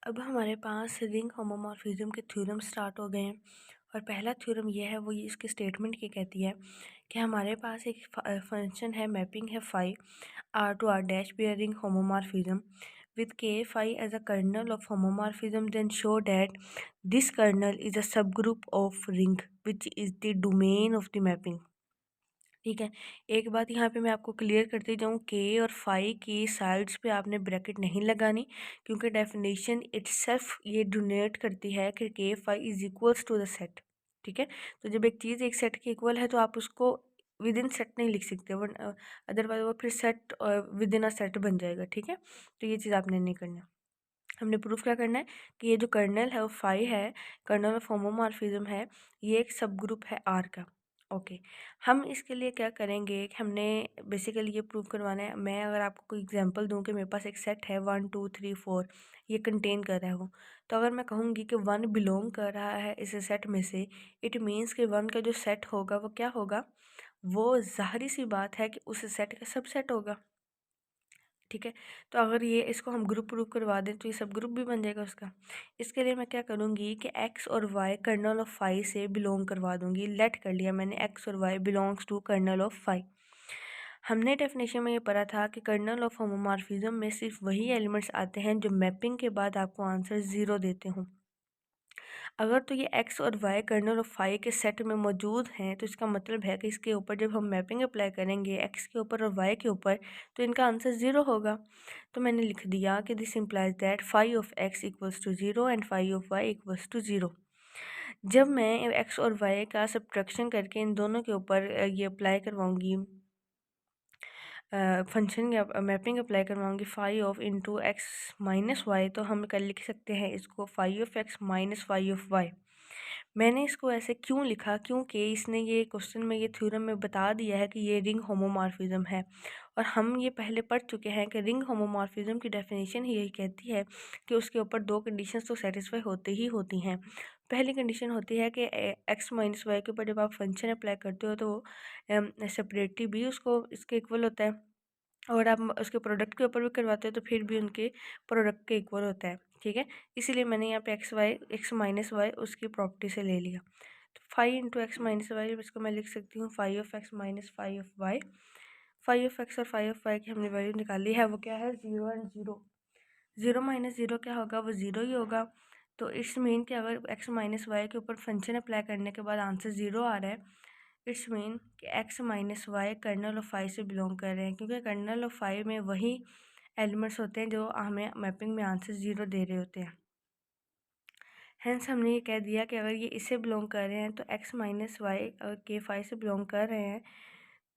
अब हमारे पास ring homomorphism के थ्योरम स्टार्ट हो गए हैं और पहला थ्योरम ये है, वो ये इसकी स्टेटमेंट ये कहती है कि हमारे पास एक फंक्शन है, मैपिंग है phi R to R dash be ring homomorphism with k phi as a kernel of homomorphism, then show that this kernel is a subgroup of ring which is the domain of the mapping। ठीक है, एक बात यहाँ पे मैं आपको clear करती जाऊँ, के और फाई की साइड्स पे आपने ब्रैकेट नहीं लगानी, क्योंकि डेफिनेशन इटसेल्फ ये डोनेट करती है कि K phi is equals to the set. ठीक है, तो जब एक चीज़ एक सेट के इक्वल है तो आप उसको विद इन सेट नहीं लिख सकते, वरना अदरवाइज वो फिर set with in a set बन जाएगा। ठीक है, तो ये चीज़ आपने नहीं करना। हमने प्रूफ क्या करना है कि ये जो कर्नल है वो फाई है, कर्नल ऑफ होमोमॉर्फिज्म है, ये एक सब ग्रुप है आर का। ओके, हम इसके लिए क्या करेंगे कि हमने बेसिकली ये प्रूव करवाना है। मैं अगर आपको कोई एग्जांपल दूं कि मेरे पास एक सेट है 1 2 3 4, ये कंटेन कर रहा है वो, तो अगर मैं कहूँगी कि 1 बिलोंग कर रहा है इस सेट में से, इट मीन्स कि 1 का जो सेट होगा वो क्या होगा, वो ज़ाहिर सी बात है कि उस सेट का सबसेट होगा। ठीक है, तो अगर ये इसको हम ग्रुप प्रूफ करवा दें तो ये सब ग्रुप भी बन जाएगा उसका। इसके लिए मैं क्या करूँगी कि एक्स और वाई कर्नल ऑफ फाई से बिलोंग करवा दूँगी। लेट कर लिया मैंने, एक्स और Y belongs to kernel of phi. हमने डेफिनेशन में ये पढ़ा था कि कर्नल ऑफ होमोमॉर्फिज्म में सिर्फ वही एलिमेंट्स आते हैं जो मैपिंग के बाद आपको आंसर 0 देते हों। अगर तो ये एक्स और वाई कर्नल ऑफ फाई के सेट में मौजूद हैं, तो इसका मतलब है कि इसके ऊपर जब हम मैपिंग अप्लाई करेंगे एक्स के ऊपर और वाई के ऊपर, तो इनका आंसर 0 होगा। तो मैंने लिख दिया कि this implies that phi of X equals to 0 and phi of Y equals to 0। जब मैं एक्स और वाई का सब्ट्रैक्शन करके इन दोनों के ऊपर ये अप्लाई करवाऊँगी, फंक्शन या मैपिंग अप्लाई करवाऊँगी phi of into x minus y, तो हम कल लिख सकते हैं इसको phi of x minus phi of y. मैंने इसको ऐसे क्यों लिखा, क्योंकि इसने ये क्वेश्चन में, ये थ्योरम में बता दिया है कि ये रिंग होमोमॉर्फिज्म है, और हम ये पहले पढ़ चुके हैं कि रिंग होमोमॉर्फिज्म की डेफिनेशन ही यही कहती है कि उसके ऊपर दो कंडीशंस तो सेटिस्फाई होती ही होती हैं। पहली कंडीशन होती है कि एक्स माइनस वाई के ऊपर जब आप फंक्शन अप्लाई करते हो तो सेपरेटली भी उसको इसके इक्वल होता है, और आप उसके प्रोडक्ट के ऊपर भी करवाते हो तो फिर भी उनके प्रोडक्ट के इक्वल होता है। ठीक है, इसीलिए मैंने यहाँ पे एक्स माइनस वाई उसकी प्रॉपर्टी से ले लिया। तो five into x minus Y, इसको मैं लिख सकती हूँ five of x minus five of Y. Five of X और फाइव ऑफ वाई की हमने वैल्यू निकाली है, वो क्या है 0 एंड 0। 0 माइनस 0 क्या होगा, वो 0 ही होगा। तो इट्स मीन कि अगर एक्स माइनस वाई के ऊपर फंक्शन अप्लाई करने के बाद आंसर 0 आ रहा है, इट्स मीन कि X minus Y kernel of five से बिलोंग कर रहे हैं, क्योंकि कर्नल ऑफ फाइव में वही एलिमेंट्स होते हैं जो हमें मैपिंग में आंसर 0 दे रहे होते हैं। हेंस हमने ये कह दिया कि अगर ये इससे बिलोंग कर रहे हैं तो एक्स माइनस वाई अगर के फाइव से बिलोंग कर रहे हैं,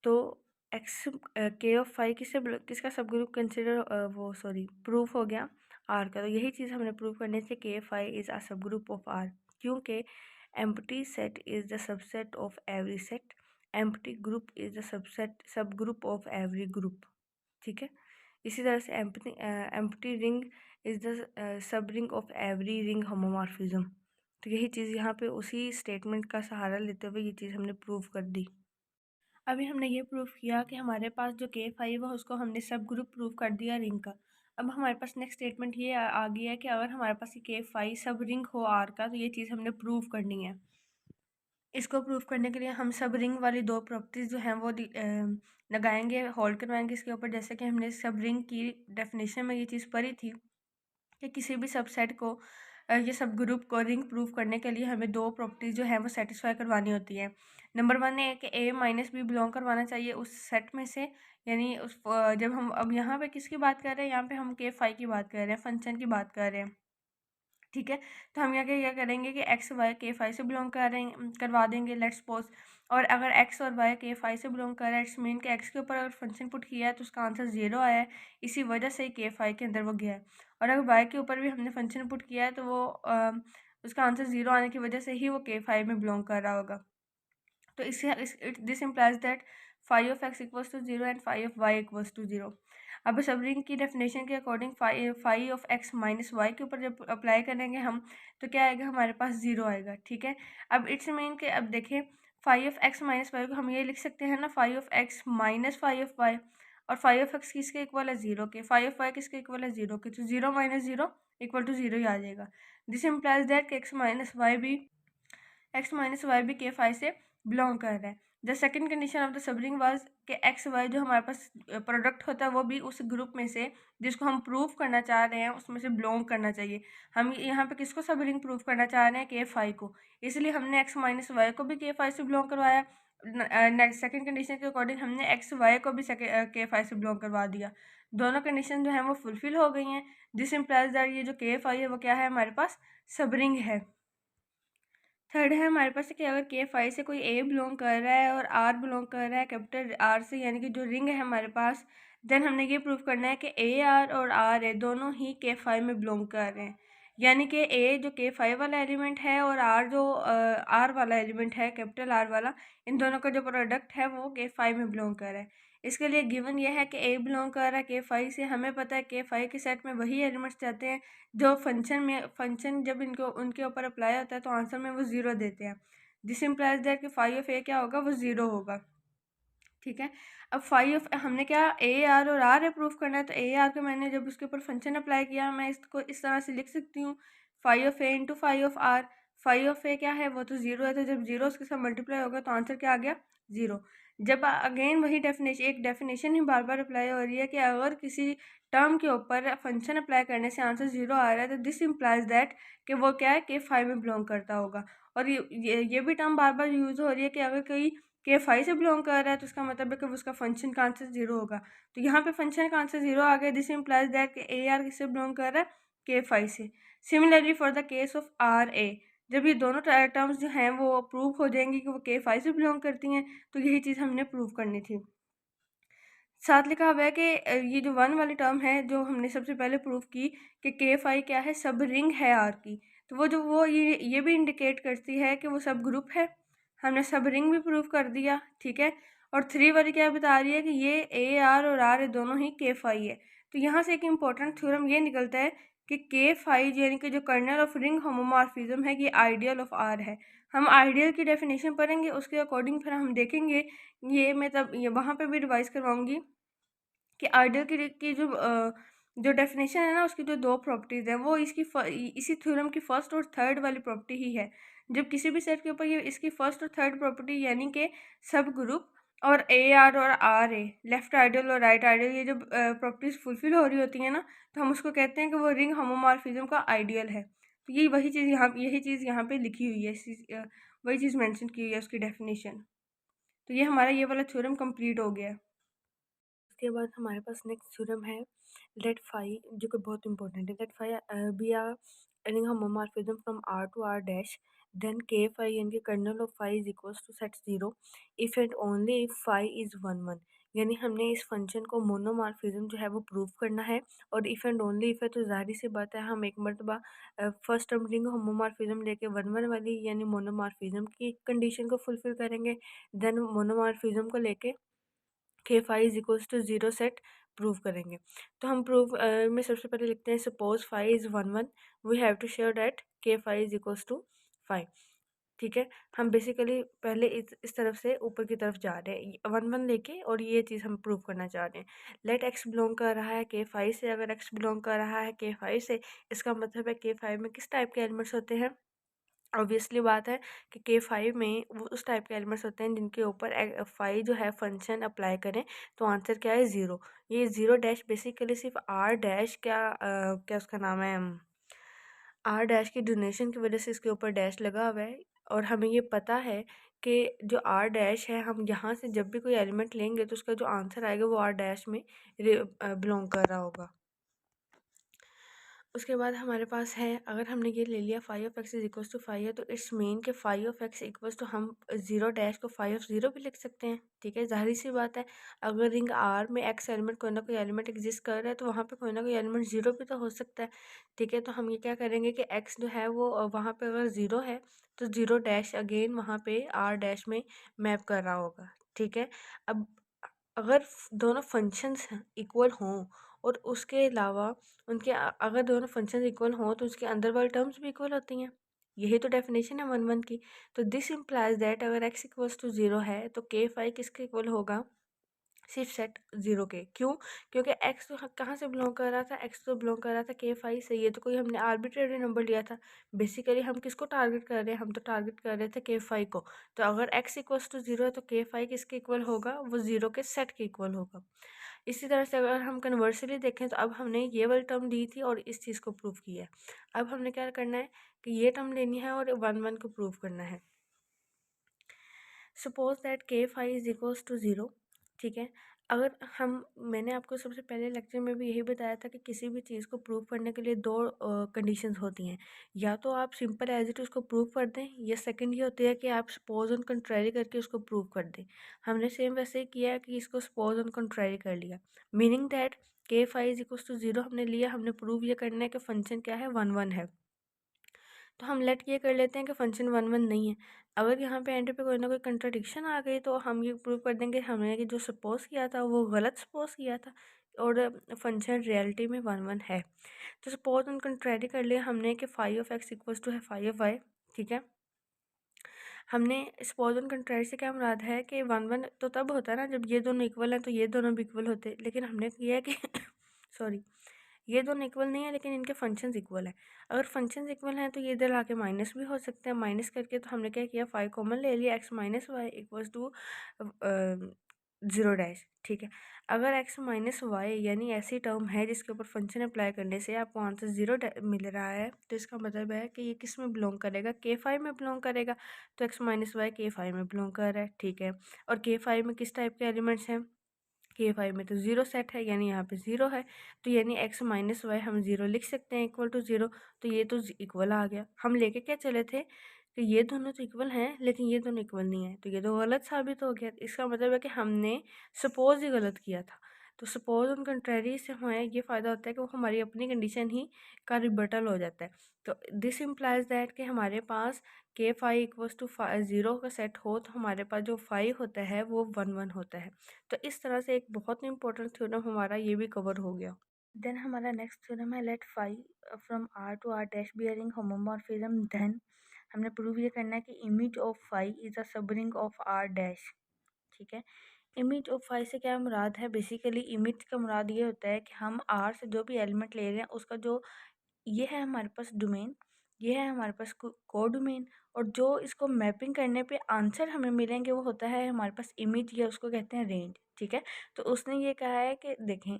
तो एक्स के ऑफ फाइव किसका सब ग्रुप कंसिडर वो सॉरी प्रूफ हो गया आर का। तो यही चीज़ हमने प्रूव करने से के फाइव इज़ अ सब ग्रुप ऑफ आर, क्योंकि empty set is the subset of every set, empty group is the सब ग्रुप ऑफ एवरी ग्रुप। ठीक है, इसी तरह से एम्प्टी रिंग इज़ द सब ring of every ring homomorphism. तो यही चीज़ यहाँ पे उसी स्टेटमेंट का सहारा लेते हुए ये चीज़ हमने प्रूव कर दी। अभी हमने ये प्रूफ किया कि हमारे पास जो के फाइव है उसको हमने सब ग्रुप प्रूफ कर दिया रिंग का। अब हमारे पास नेक्स्ट स्टेटमेंट ये आ गई है कि अगर हमारे पास ये के फाइव सब रिंग हो आर का, तो ये चीज़ हमने प्रूव करनी है। इसको प्रूफ करने के लिए हम सब रिंग वाली दो प्रॉपर्टीज़ जो हैं वो लगाएंगे, होल्ड करवाएंगे इसके ऊपर। जैसे कि हमने सब रिंग की डेफिनेशन में ये चीज़ पढ़ी थी कि किसी भी सबसेट को ये सब ग्रुप को रिंग प्रूफ करने के लिए हमें दो प्रॉपर्टीज़ जो है वो सेटिस्फाई करवानी होती है। नंबर वन है कि ए माइनस बी बिलोंग करवाना चाहिए उस सेट में से, यानी उस जब हम अब यहाँ पे किसकी बात कर रहे हैं, यहाँ पे हम के फाइव की बात कर रहे हैं, फंक्शन की बात कर रहे हैं। ठीक है, तो हम यहाँ क्या करेंगे कि एक्स वाई के फाइव से बिलोंग करवा देंगे, लेट्स सपोज। और अगर एक्स और वाई के फाइव से बिलोंग कर रहा है, इट्स मीन कि एक्स के ऊपर अगर फंक्शन पुट किया है तो उसका आंसर 0 आया है, इसी वजह से के फाइव के अंदर वो गया है। और अगर वाई के ऊपर भी हमने फंक्शन पुट किया है तो वो उसका आंसर 0 आने की वजह से ही वो के फाइव में बिलोंग कर रहा होगा। तो this implies that five of X equals to 0 and five of Y equals to 0। अब सब रिंग की डेफिनेशन के according five of x minus Y के ऊपर जब अप्लाई करेंगे हम, तो क्या आएगा, हमारे पास 0 आएगा। ठीक है, अब इट्स मीन के अब देखें five of x minus Y को हम ये लिख सकते हैं ना, five of x minus five of Y. और फाइव ऑफ एक्स किसके इक्वल है, 0 के। फाइव ऑफ वाई किसके इक्वल है, 0 के। तो 0 माइनस 0 इक्वल टू 0 ही आ जाएगा। दिस इम्प्लाइज दैट कि एक्स माइनस वाई भी के फाई से बिलोंग कर रहा है। The second condition of the subring was कि एक्स वाई जो हमारे पास प्रोडक्ट होता है वो भी उस ग्रुप में से जिसको हम प्रूव करना चाह रहे हैं उसमें से बिलोंग करना चाहिए। हम यहाँ पे किसको सबरिंग प्रूव करना चाह रहे हैं? के फाई को, इसलिए हमने एक्स माइनस वाई को भी के फाई से बिलोंग करवाया। नेक्स्ट सेकेंड कंडीशन के अकॉर्डिंग हमने एक्स वाई को भी के फाई से बिलोंग करवा दिया। दोनों कंडीशन जो है वो फुलफिल हो गई हैं। दिस इम्प्लाइज दैट ये जो के फाई है वो क्या है? हमारे पास सबरिंग है। थर्ड है हमारे पास कि अगर के फाई से कोई ए बिलोंग कर रहा है और आर बिलोंग कर रहा है कैपिटल आर से, यानी कि जो रिंग है हमारे पास, देन हमने ये प्रूव करना है कि ए आर और आर है दोनों ही के फाई में बिलोंग कर रहे हैं। यानी कि ए जो के फाई वाला एलिमेंट है और आर जो आर वाला एलिमेंट है कैपिटल आर वाला, इन दोनों का जो प्रोडक्ट है वो के फाई में बिलोंग कर रहा है। इसके लिए गिवन ये है कि ए बिलोंग कर रहा है के फाई से। हमें पता है के फाई के सेट में वही एलिमेंट्स जाते हैं जो फंक्शन जब इनको उनके ऊपर अप्लाई होता है तो आंसर में वो 0 देते हैं। दिस इम्प्लाइज दैट कि फाई ऑफ ए क्या होगा? वो 0 होगा। ठीक है, अब फाई ऑफ हमने क्या ए आर और आर अप्रूव करना है, तो ए आर को मैंने जब उसके ऊपर फंक्शन अप्लाई किया मैं इसको इस तरह से लिख सकती हूँ, phi of a into phi of r. Phi of a क्या है? वो तो 0 है, तो जब 0 उसके साथ मल्टीप्लाई होगा तो आंसर क्या आ गया? 0। जब अगेन वही डेफिनेशन, एक डेफिनेशन ही बार बार अप्लाई हो रही है कि अगर किसी टर्म के ऊपर फंक्शन अप्लाई करने से आंसर 0 आ रहा है तो दिस इम्प्लाइज दैट कि वो क्या है? के फाई में बिलोंग करता होगा। और ये भी टर्म बार बार यूज़ हो रही है कि अगर कोई के फाई से बिलोंग कर रहा है तो उसका मतलब है कि उसका फंक्शन का आंसर 0 होगा। तो यहाँ पे फंक्शन का आंसर 0 आ गया। दिस इम्प्लाइज दैट कि ए आर किससे बिलोंग कर रहा है? के फाई से। Similarly for the case of r a, जब ये दोनों टर्म्स जो हैं वो प्रूव हो जाएंगी कि वो के फाई से बिलोंग करती हैं, तो यही चीज़ हमने प्रूव करनी थी। साथ लिखा हुआ है कि ये जो 1 वाली टर्म है जो हमने सबसे पहले प्रूव की कि के फाई क्या है? सब रिंग है आर की, तो वो ये भी इंडिकेट करती है कि वो सब ग्रुप है। हमने सब रिंग भी प्रूव कर दिया। ठीक है, और 3 वाली क्या बता रही है कि ये ए आर और आर दोनों ही के फाई है। तो यहाँ से एक इम्पोर्टेंट थ्योरम ये निकलता है कि के फाई यानी कि जो कर्नल ऑफ रिंग होमोमॉर्फिज्म है ये आइडियल ऑफ आर है। हम आइडियल की डेफिनेशन पढ़ेंगे, उसके अकॉर्डिंग फिर हम देखेंगे, ये मैं तब ये वहाँ पे भी रिवाइज करवाऊंगी कि आइडियल की जो डेफिनेशन है ना उसकी जो दो प्रॉपर्टीज़ हैं वो इसी थ्योरम की फर्स्ट और थर्ड वाली प्रॉपर्टी ही है। जब किसी भी सेट के ऊपर ये इसकी फर्स्ट और थर्ड प्रॉपर्टी यानी कि सब ग्रुप और ए आर और आर ए, लेफ्ट आइडियल और राइट आइडियल, ये जब प्रॉपर्टीज़ फुलफिल हो रही होती हैं ना तो हम उसको कहते हैं कि वो रिंग होमोमॉर्फिज्म का आइडियल है। तो यही चीज़ यहाँ पे लिखी हुई है, वही चीज़ मेंशन की हुई है उसकी डेफिनेशन। तो ये हमारा ये वाला थ्योरम कंप्लीट हो गया। उसके बाद हमारे पास नेक्स्ट थ्योरम है लेट फाई, जो कि बहुत इंपॉर्टेंट है। Let phi be R ring homomorphism from R to R dash, then K phi यानी कि kernel of phi is equals to set 0 if and only if phi is 1 1। यानी हमने इस फंक्शन को मोनोमॉर्फिज्म जो है वो प्रूव करना है, और इफ एंड ओनली इफ है तो जाहिर सी बात है हम एक मरतबा फर्स्ट टर्म रिंग होमोमॉर्फिज्म लेके 1 1 वाली यानी मोनोमॉर्फिज्म की कंडीशन को फुलफिल करेंगे, देन मोनोमॉर्फिज्म को लेके K phi is equals to 0 set prove करेंगे। तो हम प्रूव में सबसे पहले लिखते हैं suppose phi is 1 1, we have to show that K phi is equals to 5। ठीक है, हम बेसिकली पहले इस तरफ से ऊपर की तरफ जा रहे हैं 1 1 लेके, और ये चीज़ हम प्रूव करना चाह रहे हैं। लेट एक्स बिलोंग कर रहा है के फाई से। अगर एक्स बिलोंग कर रहा है के फाई से, इसका मतलब है के फाई में किस टाइप के एलिमेंट्स होते हैं? ऑब्वियसली बात है कि के फाइव में वो उस टाइप के एलिमेंट्स होते हैं जिनके ऊपर फाइव जो है फंक्शन अप्लाई करें तो आंसर क्या है? 0। ये 0 डैश बेसिकली सिर्फ आर डैश क्या उसका नाम है, आर डैश की डोनेशन की वजह से इसके ऊपर डैश लगा हुआ है। और हमें ये पता है कि जो आर डैश है, हम यहाँ से जब भी कोई एलिमेंट लेंगे तो उसका जो आंसर आएगा वो आर डैश में बिलोंग कर रहा होगा। उसके बाद हमारे पास है, अगर हमने ये ले लिया phi of X is equals to phi है, तो it's mean K phi of X equals to हम 0 डैश को फाई ऑफ 0 भी लिख सकते हैं। ठीक है, जाहिर सी बात है अगर रिंग आर में एक्स एलिमेंट कोई ना कोई एलिमेंट एग्जिस्ट कर रहा है तो वहाँ पे कोई ना कोई एलिमेंट 0 भी तो हो सकता है। ठीक है, तो हम ये क्या करेंगे कि एक्स जो है वो वहाँ पर अगर 0 है तो 0 डैश अगेन वहाँ पे आर डैश में मैप कर रहा होगा। ठीक है, अब अगर दोनों फंक्शंस इक्वल हों और उसके अलावा अगर दोनों फंक्शन इक्वल हों तो उसके अंदर वाली टर्म्स भी इक्वल होती हैं। यही तो डेफिनेशन है 1 1 की। तो दिस इम्प्लाइज दैट अगर x इक्वल्स टू 0 है तो के फाई किसके इक्वल होगा? सिर्फ सेट ज़ीरो के। क्यों? क्योंकि एक्स तो कहाँ से बिलोंग कर रहा था, एक्स तो बिलोंग कर रहा था के फाई से। ये तो कोई हमने आर्बिट्रेरी नंबर लिया था। बेसिकली हम किसको टारगेट कर रहे हैं, हम तो टारगेट कर रहे थे के फाई को। तो अगर एक्स इक्वल्स टू ज़ीरो है तो के फाई किसके इक्वल होगा, वो ज़ीरो के सेट के इक्वल होगा। इसी तरह से अगर हम कन्वर्सली देखें तो अब हमने ये वाली टर्म ली थी और इस चीज़ को प्रूव किया है। अब हमने क्या करना है कि ये टर्म लेनी है और वन वन को प्रूव करना है। Suppose that K phi is equals to zero, ठीक है। अगर हम, मैंने आपको सबसे पहले लेक्चर में भी यही बताया था कि किसी भी चीज़ को प्रूव करने के लिए दो कंडीशंस होती हैं। या तो आप सिंपल एज इट उसको प्रूव कर दें, या सेकंड ये होती है कि आप सपोज ऑन कंट्रारी करके उसको प्रूव कर दें। हमने सेम वैसे ही किया कि इसको सपोज ऑन कंट्रारी कर लिया, meaning that K phi is equals to zero हमने लिया, हमने प्रूव ये करना है कि फंक्शन क्या है, वन वन है। तो हम लेट ये कर लेते हैं कि फंक्शन वन वन नहीं है। अगर यहाँ पे एंड पे कोई ना कोई कंट्राडिक्शन आ गई तो हम ये प्रूव कर देंगे हमने कि जो सपोज किया था वो गलत सपोज किया था और फंक्शन रियलिटी में वन वन है। तो सपोज ऑन कंट्रारी कर लिया हमने कि phi of X equals to है फाई ऑफ वाई, ठीक है। हमने सपोज ऑन कंट्रारी से क्या मुराद है कि वन वन तो तब होता है ना जब ये दोनों इक्वल हैं, तो ये दोनों भी इक्वल होते, लेकिन हमने किया है कि सॉरी, ये दोनों इक्वल नहीं है लेकिन इनके फंक्शंस इक्वल हैं। अगर फंक्शंस इक्वल हैं तो ये इधर आके माइनस भी हो सकते हैं। माइनस करके तो हमने क्या किया, फाइव कॉमन ले लिया, X minus Y equals to zero dash, ठीक है। अगर एक्स माइनस वाई यानी ऐसी टर्म है जिसके ऊपर फंक्शन अप्लाई करने से आपको आंसर ज़ीरो मिल रहा है, तो इसका मतलब है कि ये किस में बिलोंग करेगा, के फाइव में बिलोंग करेगा। तो एक्स माइनस वाई के फाइव में बिलोंग कर रहा है, ठीक है। और के फाइव में किस टाइप के एलिमेंट्स हैं, के फाइव में तो ज़ीरो सेट है, यानी यहाँ पे ज़ीरो है। तो यानी एक्स माइनस वाई हम ज़ीरो लिख सकते हैं इक्वल टू ज़ीरो। तो ये तो इक्वल आ गया। हम लेके क्या चले थे कि ये दोनों तो इक्वल हैं लेकिन ये दोनों इक्वल नहीं है, तो ये तो गलत साबित हो गया। इसका मतलब है कि हमने सपोज ही गलत किया था। तो सपोज ऑन कंट्रेरी से हमें ये फ़ायदा होता है कि वो हमारी अपनी कंडीशन ही का रिबटल हो जाता है। तो दिस इम्प्लाइज दैट कि हमारे पास के फाई इक्वल्स टू ज़ीरो का सेट हो तो हमारे पास जो फाई होता है वो वन वन होता है। तो इस तरह से एक बहुत इंपॉर्टेंट थ्योरम हमारा ये भी कवर हो गया। देन हमारा नेक्स्ट थ्योरम है let phi from R to R dash bearing homomorphism. Then हमने प्रूव ये करना है कि image of phi is a subring of R dash, ठीक है। इमेज ऑफ फाई से क्या मुराद है, बेसिकली इमेज का मुराद ये होता है कि हम आर से जो भी एलिमेंट ले रहे हैं उसका जो ये है हमारे पास डोमेन, ये है हमारे पास को डोमेन, और जो इसको मैपिंग करने पे आंसर हमें मिलेंगे वो होता है हमारे पास इमेज, या उसको कहते हैं रेंज, ठीक है। तो उसने ये कहा है कि देखें,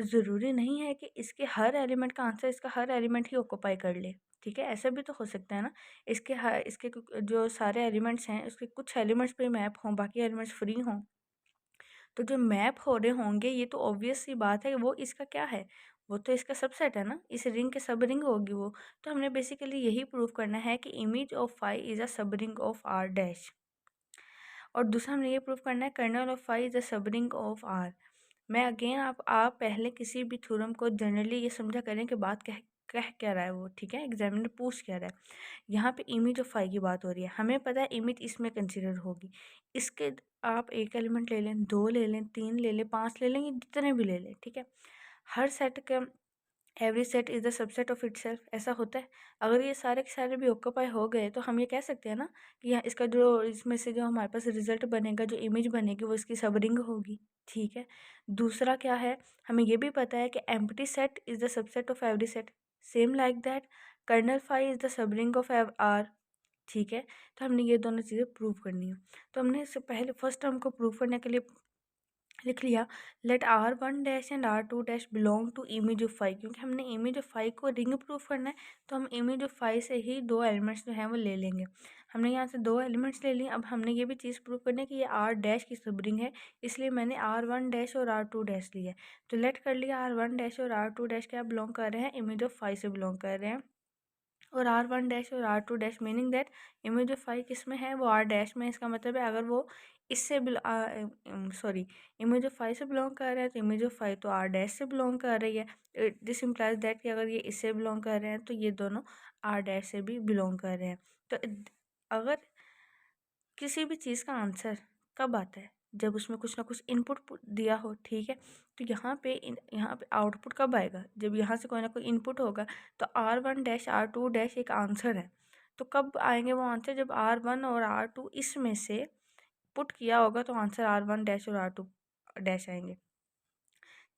ज़रूरी नहीं है कि इसके हर एलिमेंट का आंसर इसका हर एलिमेंट ही ऑक्यूपाई कर ले, ठीक है। ऐसा भी तो हो सकता है ना, इसके जो सारे एलिमेंट्स हैं उसके कुछ एलिमेंट्स पे मैप हों, बाकी एलिमेंट्स फ्री हों। तो जो मैप हो रहे होंगे ये तो ऑब्वियस सी बात है कि वो इसका क्या है, वो तो इसका सबसेट है ना, इस रिंग के सब रिंग होगी वो। तो हमने बेसिकली यही प्रूव करना है कि image of phi is a sub ring of R dash. और दूसरा हमने ये प्रूव करना है kernel of phi is a sub ring of R. मैं अगेन आप पहले किसी भी थ्योरम को जनरली ये समझा करें कि बात कह कह क्या रहा है वो, ठीक है, एग्जामिनर पूछ क्या रहा है। यहाँ पे इमेज ऑफ फाई की बात हो रही है, हमें पता है इमेज इसमें कंसिडर होगी। इसके आप एक एलिमेंट ले लें, दो ले लें, तीन ले लें, पांच ले लें, ये जितने भी ले लें, ठीक है। हर सेट का every set is the subset of itself, ऐसा होता है। अगर ये सारे के सारे भी ऑक्यूपाई हो गए तो हम ये कह सकते हैं ना कि यहाँ इसका जो इसमें से जो हमारे पास रिजल्ट बनेगा, जो इमेज बनेगी वो इसकी सब रिंग होगी, ठीक है। दूसरा क्या है, हमें ये भी पता है कि empty set is the subset of every set, same like that kernel phi is the सब रिंग ऑफ आर, ठीक है। तो हमने ये दोनों चीज़ें प्रूव करनी है। तो हमने इससे पहले फर्स्ट टर्म को प्रूव करने के लिए लिख लिया let R one dash and R two dash belong to image of phi, क्योंकि हमने इमेज ऑफ फाई को रिंग प्रूफ करना है तो हम इमेज ऑफ फाई से ही दो एलिमेंट्स जो हैं वो ले लेंगे। हमने यहाँ से दो एलिमेंट्स ले लिए। अब हमने ये भी चीज़ प्रूव करनी है कि ये आर डैश की सब रिंग है, इसलिए मैंने आर वन डैश और आर टू डैश लिया है। तो लेट कर लिया आर वन डैश और आर टू डैश क्या बिलोंग कर रहे हैं, इमेज ऑफ फाई से बिलोंग कर रहे हैं। और आर वन डैश और R two dash meaning that image of phi किस में है, वो आर डैश में। इसका मतलब है अगर वो इससे सॉरी इमेज ऑफ फाई से बिलोंग कर रहे हैं तो इमेज ऑफ फाई तो आर डैश से बिलोंग कर रही है। दिस इम्प्लाइज दैट कि अगर ये इससे बिलोंग कर रहे हैं तो ये दोनों आर डैश से भी बिलोंग कर रहे हैं। तो अगर किसी भी चीज़ का आंसर कब आता है, जब उसमें कुछ ना कुछ इनपुट दिया हो, ठीक है। तो यहाँ पे आउटपुट कब आएगा, जब यहाँ से कोई ना कोई इनपुट होगा। तो R one dash R two dash एक आंसर है। तो कब आएंगे वो आंसर, जब आर वन और आर टू इसमें से पुट किया होगा तो आंसर आर वन डैश और आर टू डैश आएंगे।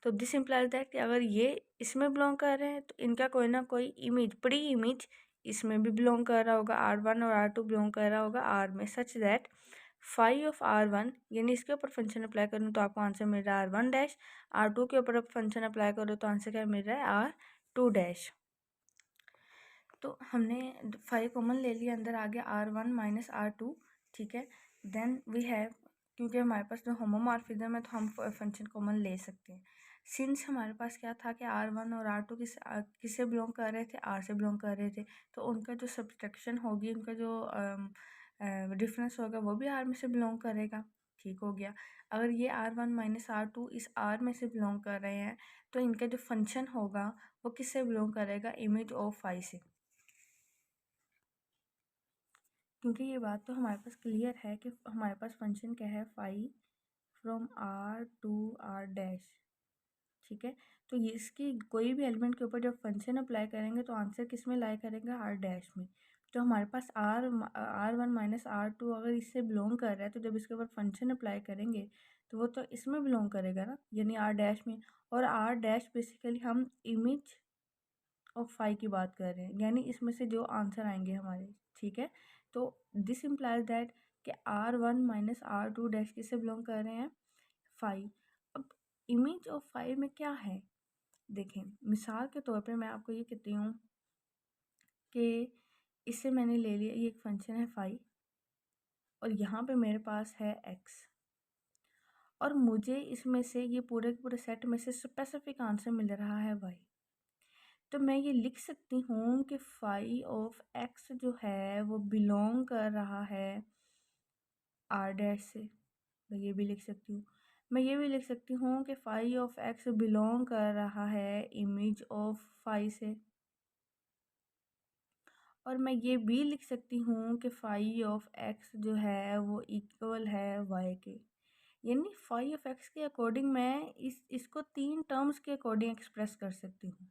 तो दिस इम्प्लाइज दैट कि अगर ये इसमें बिलोंग कर रहे हैं तो इनका कोई ना कोई इमेज, प्री इमेज इसमें भी बिलोंग कर रहा होगा, R1 और R2 बिलोंग कर रहा होगा R में, such that phi of R1, यानी इसके ऊपर फंक्शन अप्लाई करूँ तो आपको आंसर मिल रहा है R1 डैश, R2 के ऊपर फंक्शन अप्लाई करो तो आंसर क्या मिल रहा है R2 डैश। तो हमने फाइव कॉमन ले लिया, अंदर आ गया R1 माइनस R2, ठीक है। देन वी हैव, क्योंकि हमारे पास जो होमोमॉर्फिज्म है तो हम फंक्शन कॉमन ले सकते हैं। सिंस हमारे पास क्या था कि R1 और R2 किससे बिलोंग कर रहे थे, R से बिलोंग कर रहे थे, तो उनका जो सब्सट्रैक्शन होगी, उनका जो डिफरेंस होगा वो भी R में से बिलोंग करेगा, ठीक हो गया। अगर ये R1 माइनस R2 इस R में से बिलोंग कर रहे हैं तो इनका जो फंक्शन होगा वो किससे बिलोंग करेगा, इमेज ऑफ फाई से। क्योंकि ये बात तो हमारे पास क्लियर है कि हमारे पास फंक्शन क्या है, phi from R to R dash, ठीक है। तो ये इसकी कोई भी एलिमेंट के ऊपर जब फंक्शन अप्लाई करेंगे तो आंसर किस में लाई करेगा, R डैश में। तो हमारे पास R1 माइनस R2 अगर इससे बिलोंग कर रहा है तो जब इसके ऊपर फंक्शन अप्लाई करेंगे तो वो तो इसमें बिलोंग करेगा ना, यानी R डैश में। और R डैश बेसिकली हम इमेज ऑफ फाई की बात कर रहे हैं, यानी इसमें से जो आंसर आएंगे हमारे, ठीक है। तो दिस इम्प्लाइज दैट कि R1 माइनस R2 डैश किससे बिलोंग कर रहे हैं, फाई। अब इमेज ऑफ फाई में क्या है, देखें मिसाल के तौर पे मैं आपको ये कहती हूँ कि इससे मैंने ले लिया, ये एक फंक्शन है फाई और यहाँ पे मेरे पास है एक्स, और मुझे इसमें से ये पूरे के पूरे सेट में से स्पेसिफिक आंसर मिल रहा है वाई। तो मैं ये लिख सकती हूँ कि फाई ऑफ एक्स जो है वो बिलोंग कर रहा है आर डैश से। मैं ये भी लिख सकती हूँ, मैं ये भी लिख सकती हूँ कि फाई ऑफ एक्स बिलोंग कर रहा है इमेज ऑफ फाई से। और मैं ये भी लिख सकती हूँ कि फाई ऑफ एक्स जो है वो इक्वल है वाई के, यानी फाई ऑफ एक्स के अकॉर्डिंग मैं इसको तीन टर्म्स के अकॉर्डिंग एक्सप्रेस कर सकती हूँ।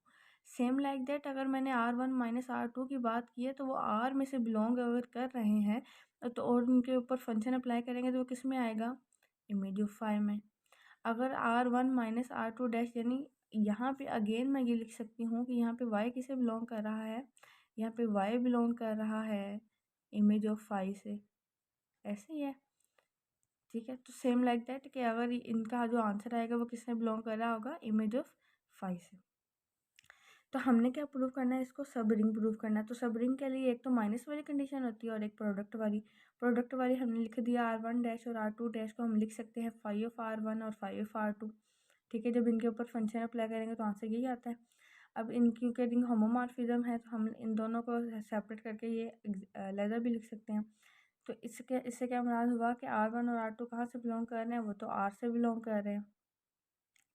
सेम लाइक दैट अगर मैंने R1 माइनस R2 की बात की है तो वो R में से बिलोंग अगर कर रहे हैं तो और उनके ऊपर फंक्शन अप्लाई करेंगे तो वो किस में आएगा, इमेज ऑफ फाई में। अगर R1 माइनस R2 डैश, यानी यहाँ पे अगेन मैं ये लिख सकती हूँ कि यहाँ पे y किसे बिलोंग कर रहा है, यहाँ पे y बिलोंग कर रहा है इमेज ऑफ फाई से, ऐसे ही है, ठीक है। तो सेम लाइक दैट कि अगर इनका जो आंसर आएगा वो किससे बिलोंग कर रहा होगा, इमेज ऑफ फाई से। तो हमने क्या प्रूव करना है, इसको सब रिंग प्रूव करना है। तो सब रिंग के लिए एक तो माइनस वाली कंडीशन होती है और एक प्रोडक्ट वाली। प्रोडक्ट वाली हमने लिख दिया R1 डैश और R2 डैश को हम लिख सकते हैं फाई ऑफ R1 और फाई ऑफ R2, ठीक है। जब इनके ऊपर फंक्शन अप्लाई करेंगे तो आंसर यही आता है। अब इन क्योंकि रिंग होमोमॉर्फिज्म है तो हम इन दोनों को सेपरेट करके ये लेज़र भी लिख सकते हैं। तो इससे क्या मुराद हुआ कि R1 और R2 कहाँ से बिलोंग कर रहे हैं, वो तो R से बिलोंग कर रहे हैं,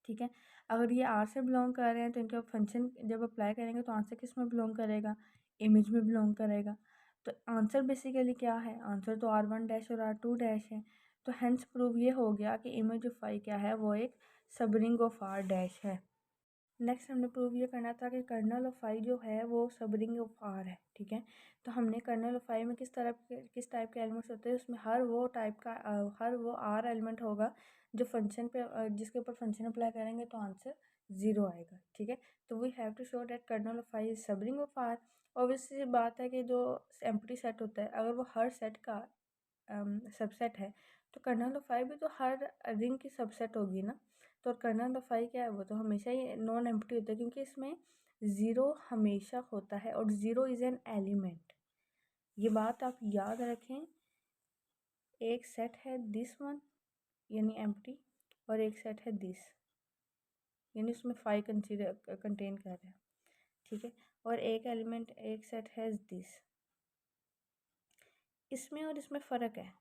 ठीक है। अगर ये R से बिलोंग कर रहे हैं तो इनका फंक्शन जब अप्लाई करेंगे तो आंसर किस में बिलोंग करेगा, इमेज में बिलोंग करेगा। तो आंसर बेसिकली क्या है, आंसर तो R1 डैश और R2 डैश है। तो हेंस प्रूव ये हो गया कि इमेज ऑफ फाई क्या है, वो एक सब रिंग ऑफ R डैश है। नेक्स्ट हमने प्रूव ये करना था कि कर्नल ऑफ फाई जो है वो सब रिंग ऑफ आर है, ठीक है। तो हमने कर्नल ऑफ फाई में किस टाइप के एलिमेंट्स होते हैं, उसमें हर वो आर एलिमेंट होगा जो फंक्शन पे जिसके ऊपर फंक्शन अप्लाई करेंगे तो आंसर 0 आएगा, ठीक है। तो we have to show that kernel of phi is सब रिंग ऑफ आर। ऑब्वियसली बात है कि जो एम्प्टी सेट होता है अगर वो हर सेट का सबसेट है तो कर्नल ऑफ फाई भी तो हर रिंग की सबसेट होगी ना। तो कर्नल ऑफ फाई क्या है, वो तो हमेशा ही नॉन एम्प्टी होता है क्योंकि इसमें ज़ीरो हमेशा होता है और ज़ीरो इज़ एन एलिमेंट। ये बात आप याद रखें। एक सेट है दिस वन यानी एम्प्टी, और एक सेट है दिस यानी उसमें फाई कंटेन कर रहा है, ठीक है। और एक एलिमेंट एक सेट है दिस, इसमें और इसमें फ़र्क है,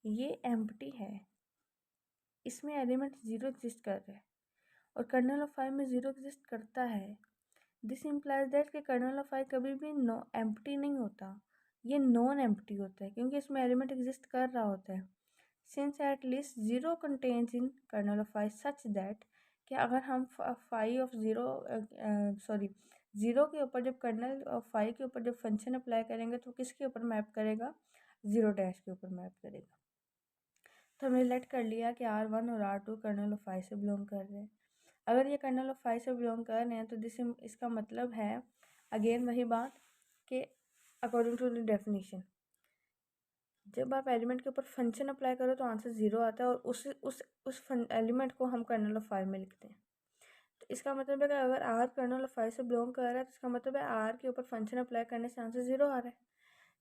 ये एम्प्टी है, इसमें एलिमेंट ज़ीरो एग्जिस्ट कर रहा है और कर्नल ऑफ फाई में ज़ीरो एग्जिस्ट करता है। दिस इम्प्लाइज दैट कि कर्नल ऑफ फाई कभी भी एम्प्टी नहीं होता, ये नॉन एम्प्टी होता है क्योंकि इसमें एलिमेंट एग्जिस्ट कर रहा होता है। Since at least zero contains in kernel of phi such that कि अगर हम फाई ऑफ ज़ीरो के ऊपर जब कर्नल ऑफ फाई के ऊपर जब फंक्शन अप्लाई करेंगे तो किसके ऊपर मैप करेगा, ज़ीरो डैश के ऊपर मैप करेगा। तो हमने लेट कर लिया कि R1 और R2 कर्नल ऑफ फाई से बिलोंग कर रहे हैं। अगर ये कर्नल ऑफ फाई से बिलोंग कर रहे हैं तो इसका मतलब है अगेन वही बात कि अकॉर्डिंग टू द डेफिनेशन जब आप एलिमेंट के ऊपर फंक्शन अप्लाई करो तो आंसर 0 आता है और उस एलिमेंट को हम कर्नल ऑफ फाई में लिखते हैं। तो इसका मतलब है कि अगर आर कर्नल ऑफ फाई से बिलोंग कर रहा है तो इसका मतलब है आर के ऊपर फंक्शन अप्लाई करने से आंसर 0 आ रहा है।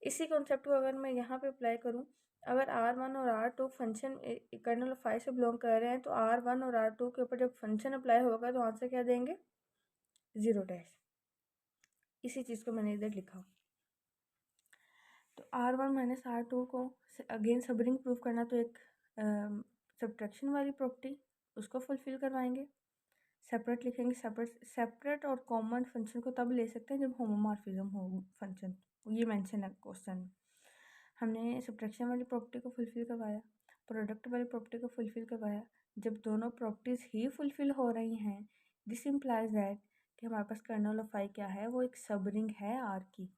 इसी कॉन्सेप्ट को अगर मैं यहाँ पे अप्लाई करूँ, अगर R1 और R2 function kernel of phi से बिलोंग कर रहे हैं तो R1 और R2 के ऊपर जब फंक्शन अप्लाई होगा तो आंसर क्या देंगे? 0 इसी चीज़ को मैंने इधर लिखा। तो R1 माइनस R2 को अगेन सबरिंग प्रूव करना तो एक सब्ट्रैक्शन वाली प्रॉपर्टी उसको फुलफिल करवाएंगे। सेपरेट लिखेंगे, सेपरेट और कॉमन फंक्शन को तब ले सकते हैं जब होमोमॉर्फिज्म हो फंक्शन, ये मेंशन है क्वेश्चन में। हमने सब्ट्रैक्शन वाली प्रॉपर्टी को फुलफिल करवाया, प्रोडक्ट वाली प्रॉपर्टी को फुलफिल करवाया। जब दोनों प्रॉपर्टीज़ ही फुलफिल हो रही हैं, दिस इम्प्लाइज दैट कि हमारे पास कर्नल ऑफ फाई क्या है, वो एक सब रिंग है आर की।